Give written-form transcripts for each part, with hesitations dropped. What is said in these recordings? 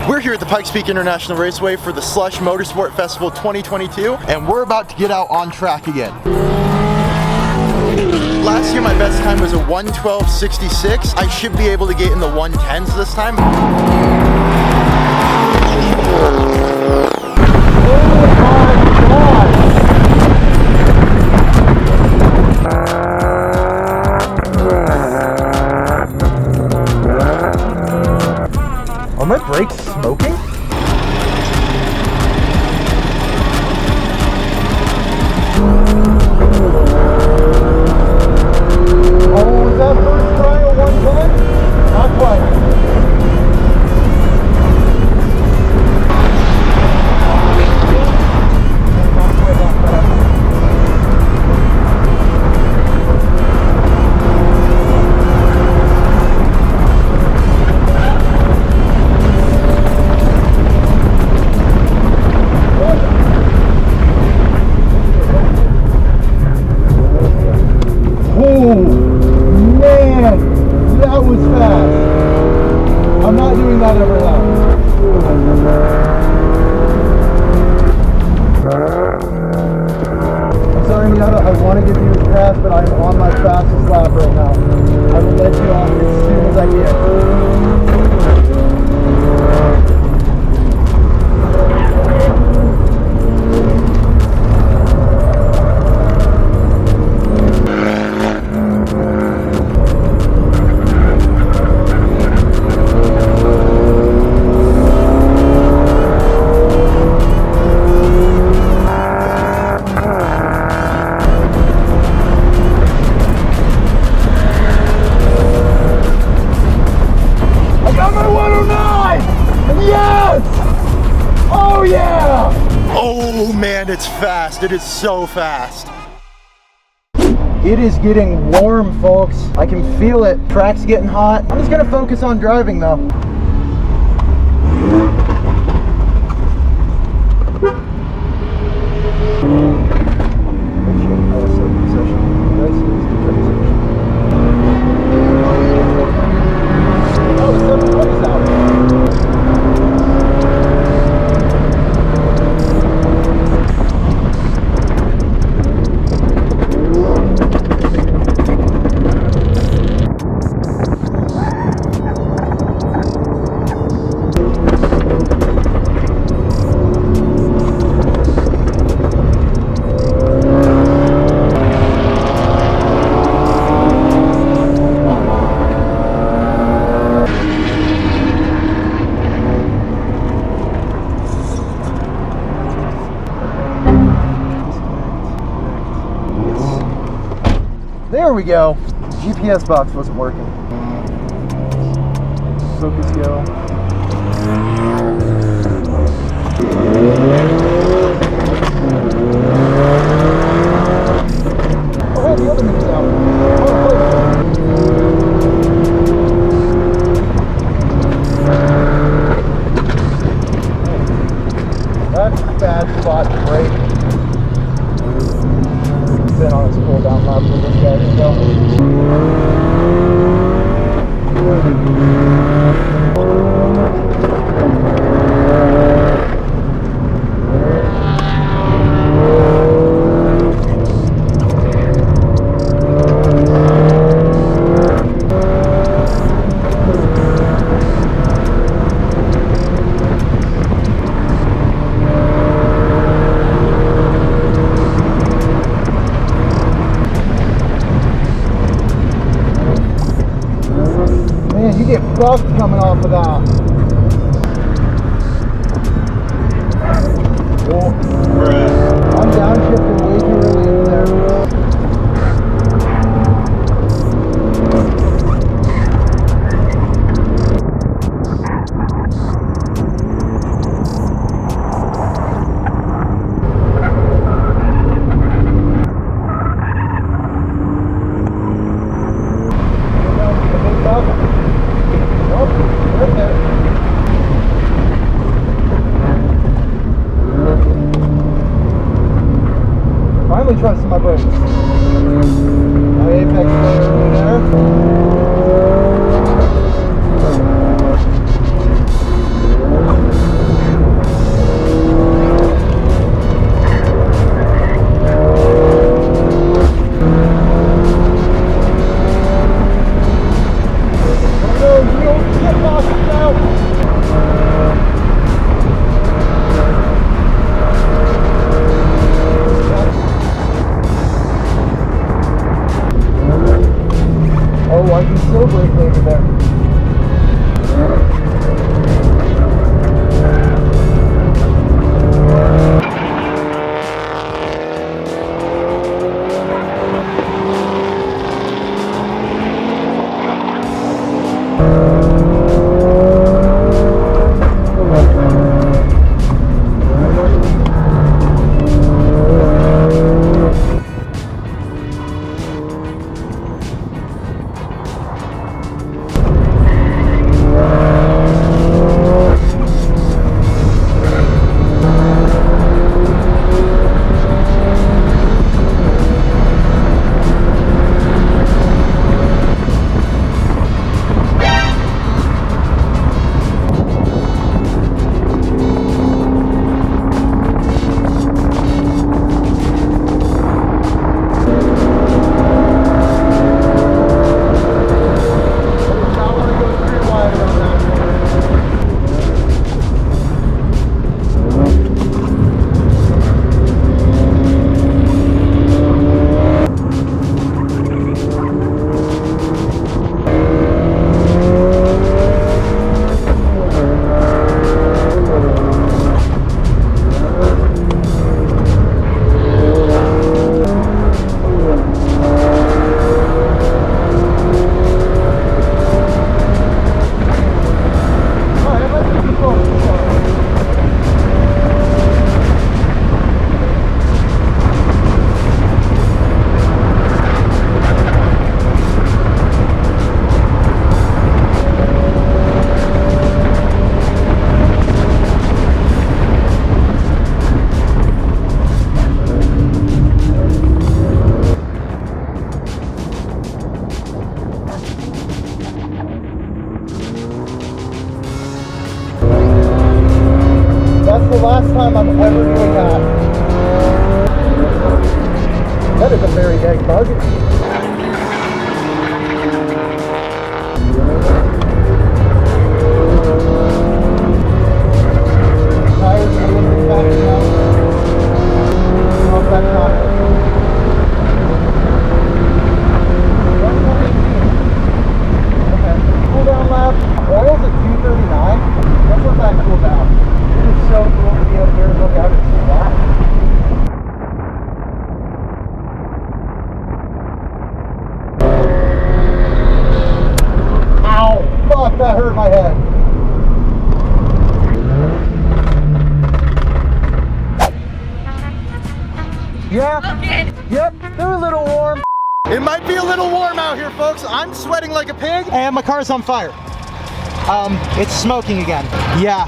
We're here at the Pikes Peak International Raceway for the Slush Motorsport Festival 2022, and we're about to get out on track again. Last year my best time was a 1:12.66. I should be able to get in the 1:10s this time. Are my brakes smoking? Oh, was that first try at 110? Not quite. I want to give you a pass, but I'm on my fastest lap right now. I will let you off as soon as I can. Oh man, it's fast. It is so fast. It is getting warm, folks. I can feel it. Track's getting hot. I'm just gonna focus on driving though. There we go. GPS box wasn't working. Focus go. Oh, hey, the other minute's out. That's a bad spot to brake. Been on its cool down lap for this guy to go. Man, you get buffed coming off of that. Oh, I'm downshifting way too early in there. Finally trusting my brakes. My apex over there. last time I'm ever doing that. That is a very big bug. Tires are a little bit back now. Oh, that's not it. 118. Okay. Cool down lap. Oil's at 239. That's what that cool down. It is so cool to be up here and look out and see that. Ow! Fuck, that hurt my head. Yeah. Okay. Yep, they're a little warm. It might be a little warm out here, folks. I'm sweating like a pig and my car's on fire. It's smoking again. Yeah.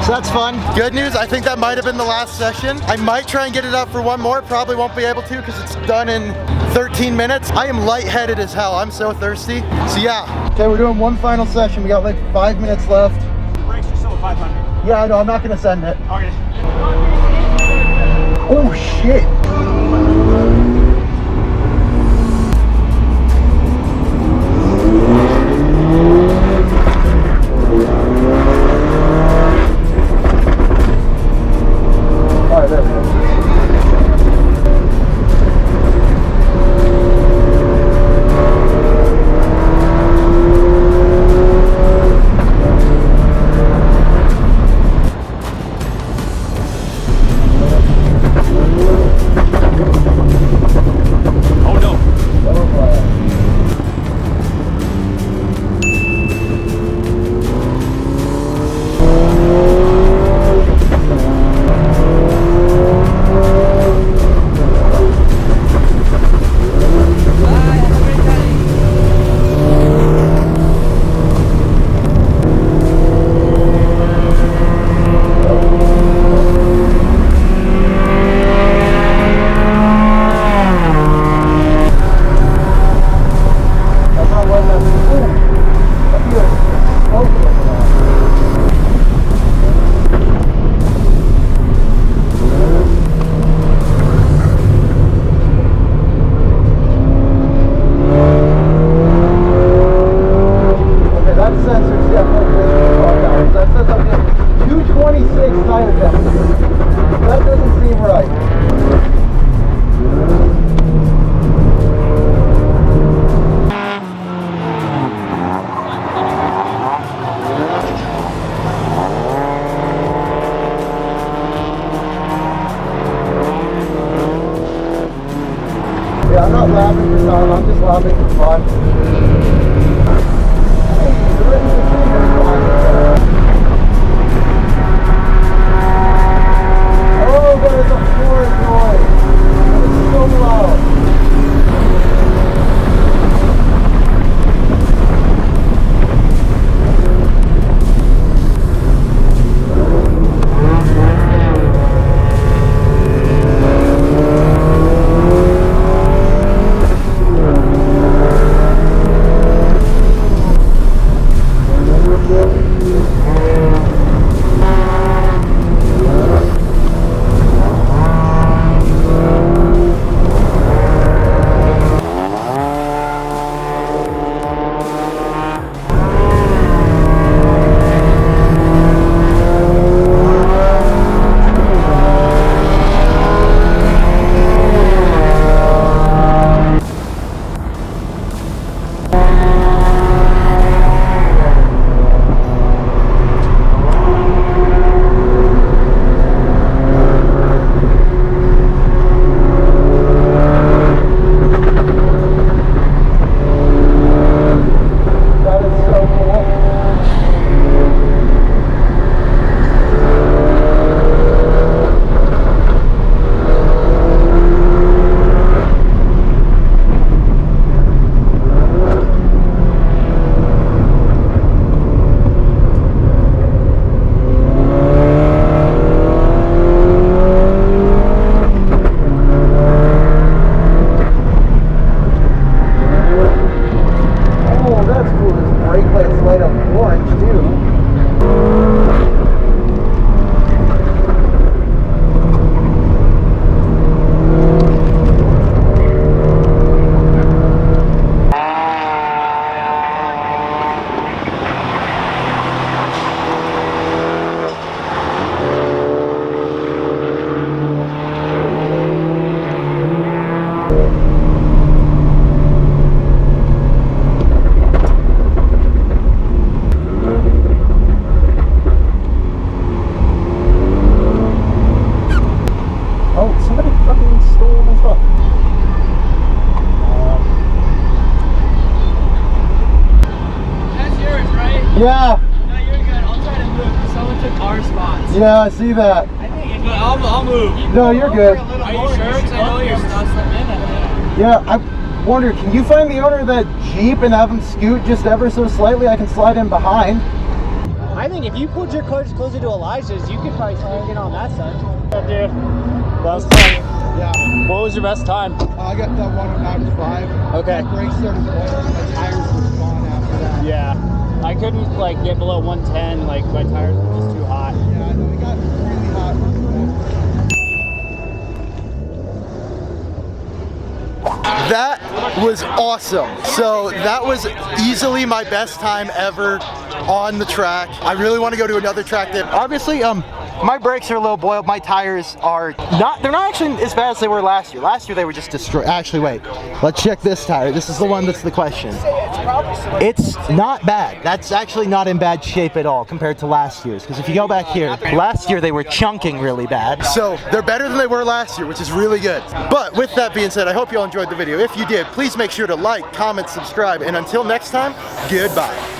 So that's fun. Good news, I think that might have been the last session. I might try and get it up for one more. Probably won't be able to because it's done in 13 minutes. I am lightheaded as hell. I'm so thirsty. So yeah. Okay, we're doing one final session. We got like 5 minutes left. Brakes are still at 500. Yeah, I know. I'm not gonna send it. Okay. Oh shit. Alright, there we go. Yeah, I'm not laughing for time, I'm just laughing for fun. Hey, you're ready to see her fly. Oh, that is a horrid noise. That is so loud. Yeah, I see that. I'll move. No, you're good. Are you sure? 'Cause I know you're not slipping in. Yeah, I wonder, can you find the owner of that Jeep and have him scoot just ever so slightly? I can slide in behind. I think if you pulled your car just closer to Elijah's, you could probably swing in on that side. Yeah, dude. That was fun. Yeah. What was your best time? I got that 109.5. Okay. My brakes started blowing. My tires were gone after that. Yeah. I couldn't like get below 110. Like my tires were just too hot. Yeah, no, we got really hot. That was awesome. So that was easily my best time ever on the track. I really want to go to another track that obviously my brakes are a little boiled. My tires are they're not actually as bad as they were last year. Last year they were just destroyed. Actually, wait, let's check this tire. This is the one that's the question. It's not bad. That's actually not in bad shape at all compared to last year's. Because if you go back here, last year they were chunking really bad. So they're better than they were last year, which is really good. But with that being said, I hope you all enjoyed the video. If you did, please make sure to like, comment, subscribe, and until next time, goodbye.